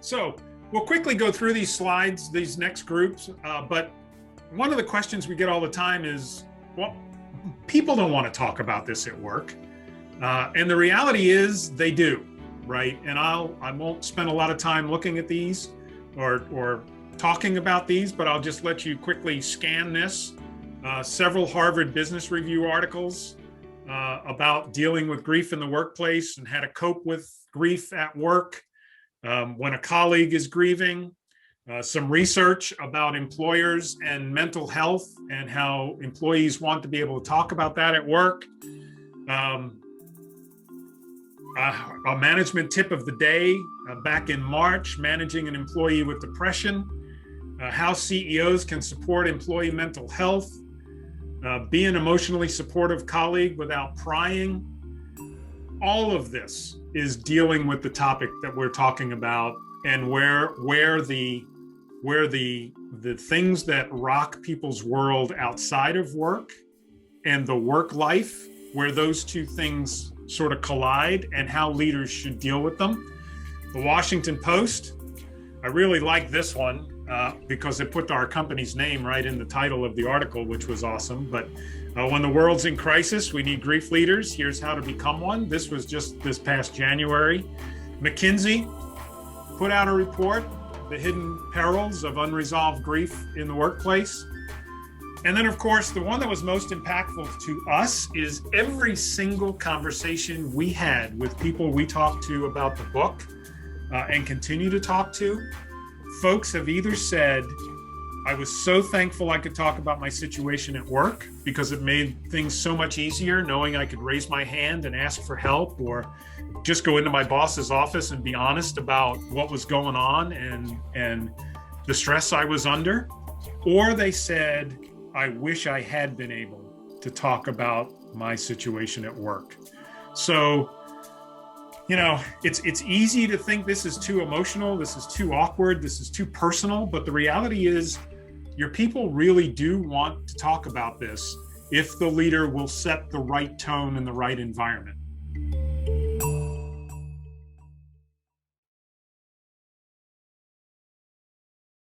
So we'll quickly go through these slides, these next groups, but one of the questions we get all the time is, well, people don't want to talk about this at work. And the reality is they do, right? And I won't spend a lot of time looking at these or talking about these, but I'll just let you quickly scan this. Several Harvard Business Review articles about dealing with grief in the workplace and how to cope with grief at work when a colleague is grieving. Some research about employers and mental health and how employees want to be able to talk about that at work. A management tip of the day back in March, managing an employee with depression, how CEOs can support employee mental health, be an emotionally supportive colleague without prying. All of this is dealing with the topic that we're talking about and where the things that rock people's world outside of work and the work life, where those two things sort of collide and how leaders should deal with them. The Washington Post, I really like this one because it put our company's name right in the title of the article, which was awesome. But when the world's in crisis, we need grief leaders. Here's how to become one. This was just this past January. McKinsey put out a report, The Hidden Perils of Unresolved Grief in the Workplace. And then, of course, the one that was most impactful to us is every single conversation we had with people we talked to about the book and continue to talk to. Folks have either said, I was so thankful I could talk about my situation at work because it made things so much easier knowing I could raise my hand and ask for help, or just go into my boss's office and be honest about what was going on and the stress I was under. Or they said, I wish I had been able to talk about my situation at work. So, you know, it's easy to think this is too emotional, this is too awkward, this is too personal, but the reality is your people really do want to talk about this if the leader will set the right tone and the right environment.